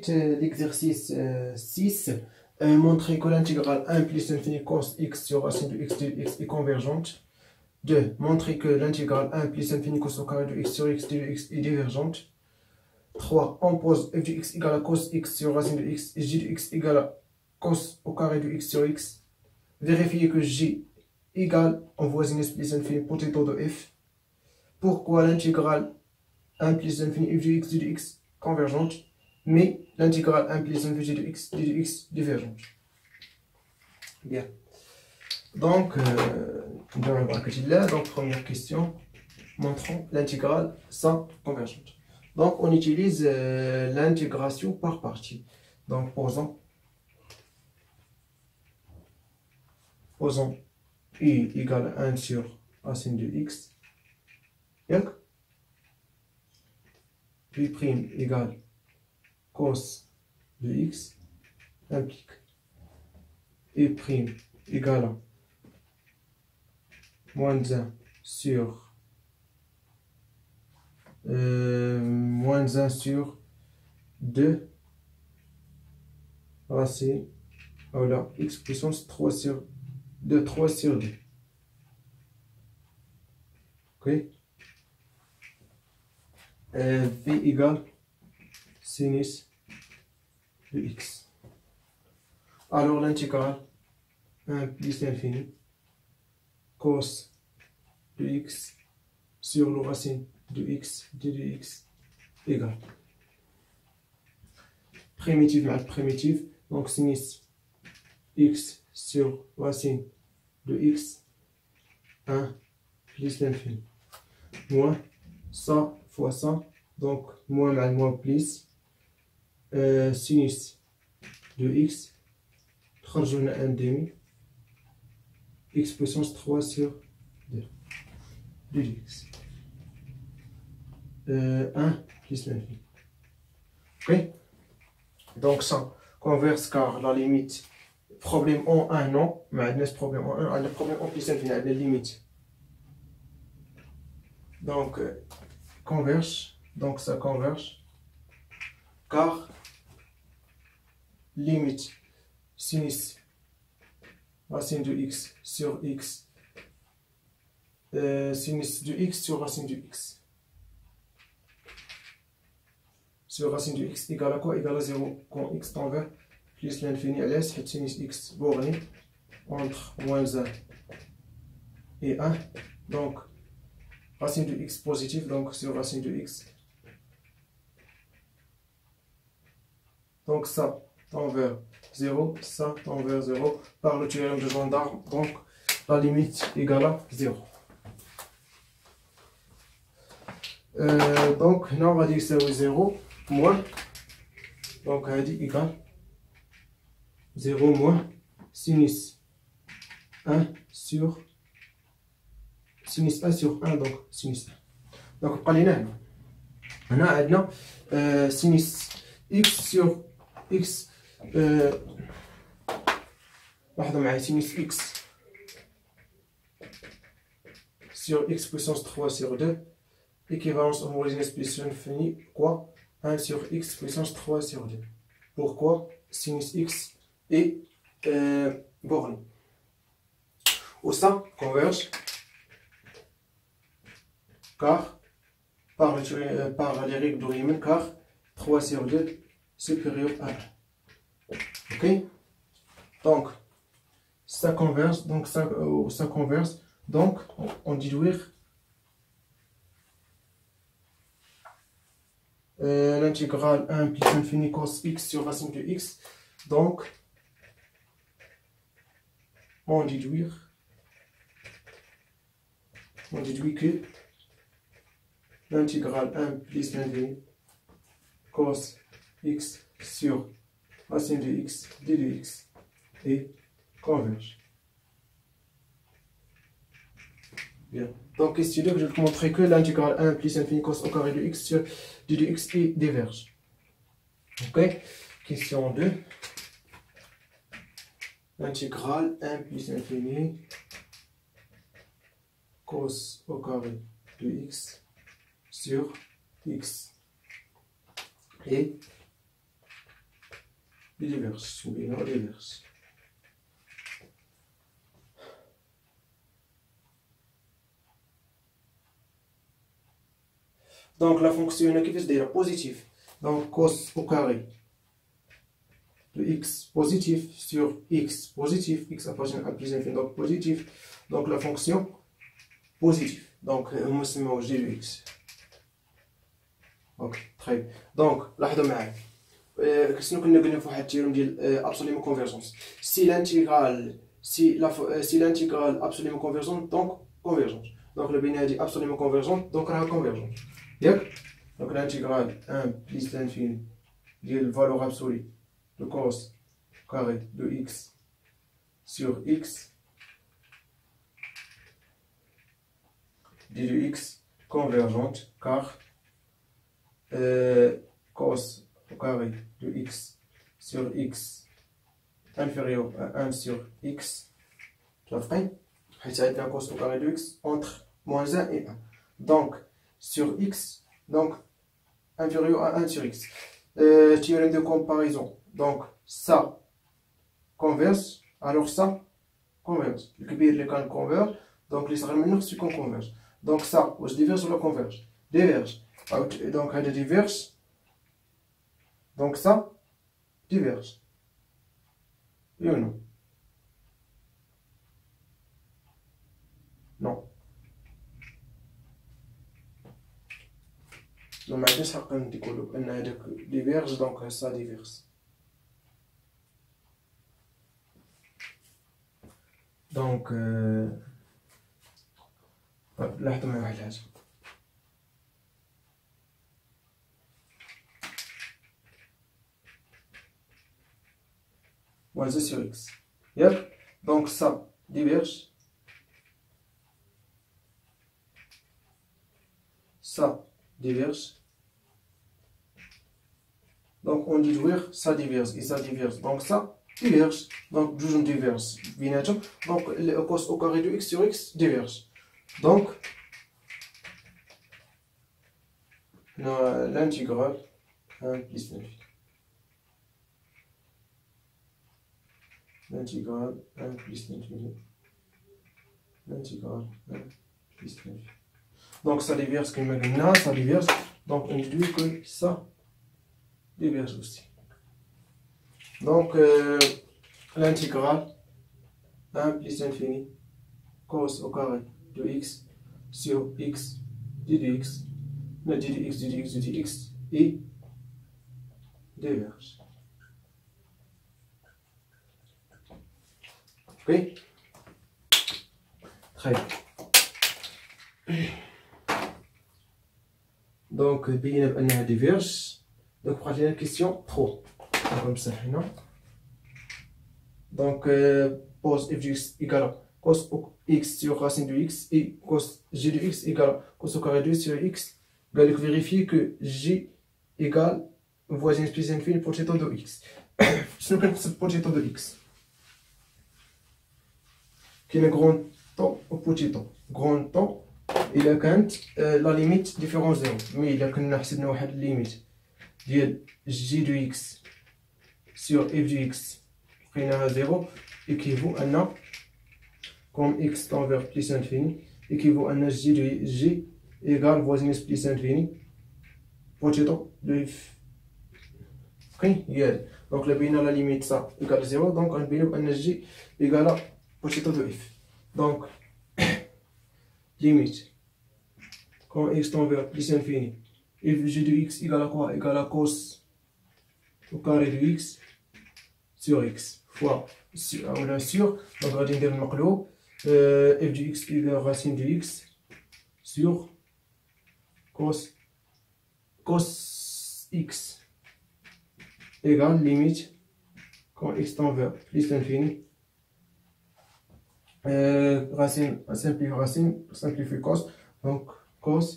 Ensuite, l'exercice 6, montrer que l'intégrale 1 plus l'infini cos x sur racine de x est convergente. 2. Montrer que l'intégrale 1 plus l'infini cos au carré de x sur x est divergente. 3. On pose f de x égale à cos x sur racine de x et g de x égale à cos au carré de x sur x. Vérifier que g égale en voisine plus infini potato de f. Pourquoi l'intégrale 1 plus l'infini f de x de x convergente, mais l'intégrale 1 plus l'infini g de x divergente. Bien. Donc, première question, montrons l'intégrale sans convergente. Donc, on utilise l'intégration par partie. Donc, posons i égale à 1 sur racine de x. I' égale cos de x implique I' égale à moins 1 sur moins 1 sur 2 racine, voilà, x puissance 3 sur 2. Ok. V égale sinus de x. Alors l'intégrale 1 plus l'infini cos de x sur le racine de x de x égale primitive mal primitive, donc sinus x sur racine de x 1 plus l'infini moins ça fois ça, donc moins mal moins plus sinus de x خرجنا 1 demi x puissance 3 sur 2 de x 1 plus l'infini. Ok, donc ça converse car la limite problème en 1 non, mais ce problème en 1 le problème en plus l'infini la limite, donc converge, donc ça converge car limite sinus racine de x sur x sinus de x sur racine de x sur racine de x égale à quoi? Égale à 0 quand x tend vers plus l'infini à l'est, sinus x borné entre moins 1 et 1, donc racine de x positive, donc sur racine de x, donc ça tend vers 0, ça tend vers 0 par le théorème de Gendarme, donc la limite égale à 0. Donc là on va dire que c'est 0 moins, donc on a dit égal 0 moins sinus 1 sur sinus 1 sur 1, donc sinus 1. donc قلنا هنا عندنا sinus x sur x لاحظوا معايا sinus x sur x puissance 3 sur 2 équivalence homogène plus l'infini quoi 1 sur x puissance 3 sur 2. Pourquoi sinus x est borné ou ça converge car par les règles de Riemann, car 3 sur 2 supérieur à 1. Ok, donc ça converge, donc ça converge, donc on déduire l'intégrale 1 plus l'infini cos x sur racine de x, donc on déduit que l'intégrale 1 plus l'infini cos x sur racine de x d de x et converge. Bien. Donc, ici, je vais vous montrer que l'intégrale 1 plus l'infini cos au carré de x sur d de x et diverge. Ok. Question 2. L'intégrale 1 plus l'infini cos au carré de x sur x et diverses ou bien diverses. Donc la fonction هنا كيفاش دايره positif. Donc cos au carré de x positif sur x positif, x appartient à plus infini, donc positif. Donc la fonction positive. Donc on سموه g de x. Ok, très bien. Donc لاحظوا معايا شنو كنا قلنا في واحد التيورم ديال absolument convergence. Si l'intégrale absolument convergente, donc convergente. Donc le binaire dit absolument convergente, donc راها convergente. Donc l'intégrale 1 plus l'infini de la valeur absolue de cos carré de x sur x de x convergente car cos au carré de x sur x inférieur à 1 sur x, tu as fait un cos au carré de x entre moins 1 et 1. Donc sur x, donc inférieur à 1 sur x. Théorème de comparaison. Donc ça converge, alors ça converge. Le كبير اللي كان converge, donc les صغار منه خصو يكون converge. Donc ça, واش diverge ولا converge? Diverge. Donc هذا diverge. Donc ça diverge. Oui ou non? Non. Donc ما عندناش حق نقولوا ان هذاك diverge donc ça diverge. Donc لاحظوا معايا واحد الحاجة. moins 2 sur x. Yep. Donc ça diverge. Ça diverge. Donc on dit ça diverge et ça diverge. Donc ça diverge. Donc toujours diverge. Donc le cos au carré de x sur x diverge. Donc l'intégrale 1 plus l'infini. L'intégrale 1 plus l'infini. L'intégrale 1 plus l'infini. Donc ça diverge comme maintenant, ça diverge. Donc on dit que ça diverge aussi. Donc l'intégrale 1 plus l'infini cos au carré de x sur x d de x, d de x, d de x, d de x et diverge. Ok? Très bien. Donc بينا بأنها diverge. Donc بقات لنا question 3. نمسح هنا. Donc pose f de x égale cos x sur racine de x et cos g de x égale cos au carré de x sur x. قال لك vérifier que g égale voisine plus infini potito de x. شنو كنقصد potito de x؟ كاين grand temps و potito. Grand temps إلا كانت لا ليميت ديفيرون زيرو، مي إلا كنا حسبنا واحد الليميت ديال جي دو إكس سور إف دو إكس لقيناها زيرو، إيكيفو أن كوم إكس تنفيغ بليس انفيني إيكيفو أن جي دو جي إيكال فوازينيس بليس انفيني بوتيتو دو إف. كاين ياك دونك لا بينا لا ليميت سا إيكال زيرو، دونك غنبينو بأن جي إيكالا بوتيتو دو إف. دونك limite quand x tend vers plus infini, f g de x égale à quoi? Égale à cos au carré de x sur x fois on a sur, donc غادي ندير المقلوب f de x égale racine de x sur cos x égale limite quand x tend vers plus infini, racine, simplifie cos, donc cos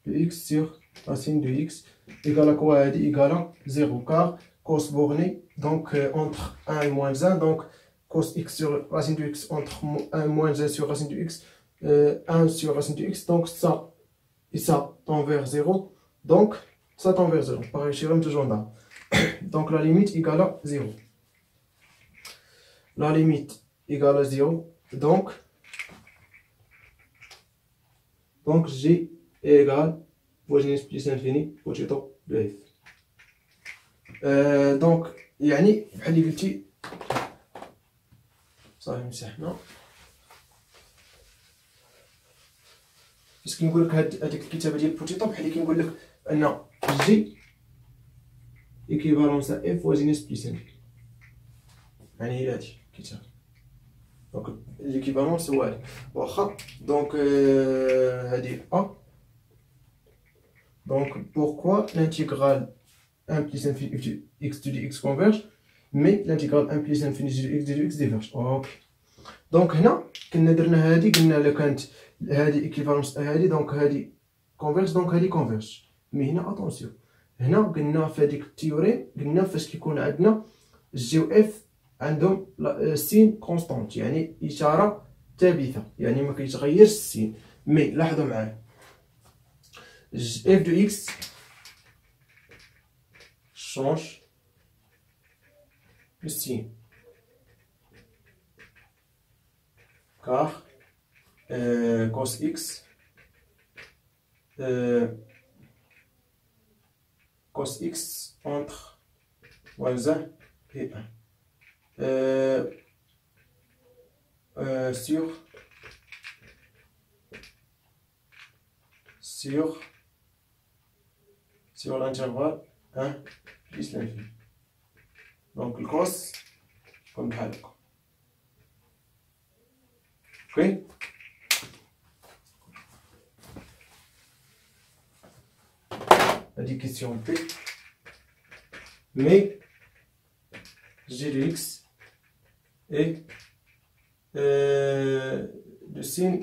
de x sur racine de x égale à quoi? Égale à 0 car cos borné donc entre 1 et moins 1, donc cos x sur racine de x entre 1 et moins 1 sur racine de x, 1 sur racine de x, donc ça et ça tend vers 0, donc ça tend vers 0. Pareil, je toujours là. Donc la limite égale à 0. La limite égale à 0. Donc G égale voisine S plus infini بوتيتو de F. Donc يعني بحال اللي قلتي صافي مسحنا. فاش كنقول لك هذيك الكتابه ديال بوتيتو بحال اللي كنقول لك ان جي ايكيفالونس اف وزن اس بلس ان، يعني هي هادي الكتابه. دونك ليكيفالونس هو هادي واخا. دونك هادي ا. دونك بوركوا l'intégrale 1 plus infini x de x converge mais l'intégrale 1 plus infini de x de x diverge. اوكي. دونك هنا كنا درنا هادي، قلنا الا كانت هادي ايكيفالونس هادي دونك هادي كونفيرج دونك هادي كونفيرج. مي هنا اتونسيون، هنا قلنا في هاديك التيوري قلنا فاش كيكون عندنا جي و اف عندهم سين كونستونت يعني اشاره ثابته يعني ما كيتغيرش السين. مي لاحظوا معايا اف دو اكس شونج le signe car cos x entre moins 1 et 1 sur l'intervalle 1 plus l'infini. Donc le cos comme بحال هكا. اوكي. هادي كيسيون بي. مي جي دو اكس et de signe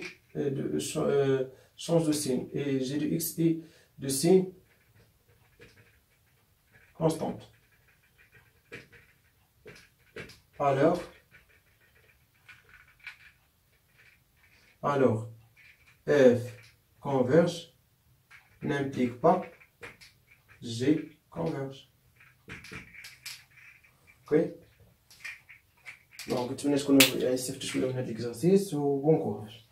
change de signe et g de x est de signe constante. Alors f converge n'implique pas g converge. Ok. Donc, نتمنى تكونوا استفدتوا شويه من هذا الاكزرسيس و بون كوراج.